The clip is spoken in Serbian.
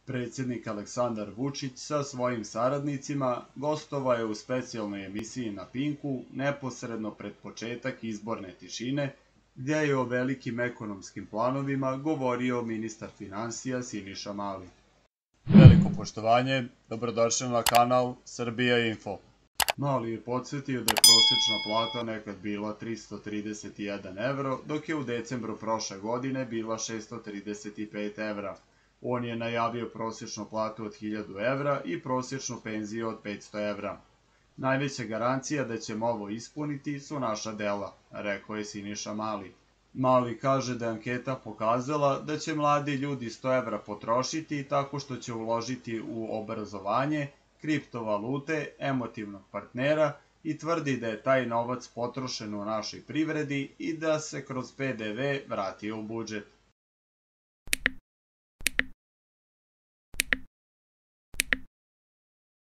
Predsjednik Aleksandar Vučić sa svojim saradnicima gostovao je u specijalnoj emisiji na Pinku neposredno pred početak izborne tišine, gdje je o velikim ekonomskim planovima govorio ministar finansija Siniša Mali. Veliko poštovanje, dobrodošli na kanal Srbija Info. Mali je podsjetio da je prosječna plata nekad bila 331 evro, dok je u decembru prošle godine bila 635 evra. On je najavio prosječnu platu od 1000 evra i prosječnu penziju od 500 evra. Najveća garancija da ćemo ovo ispuniti su naša dela, rekao je Siniša Mali. Mali kaže da je anketa pokazala da će mladi ljudi 100 evra potrošiti tako što će uložiti u obrazovanje, kriptovalute, emotivnog partnera i tvrdi da je taj novac potrošen u našoj privredi i da se kroz PDV vratio u budžet.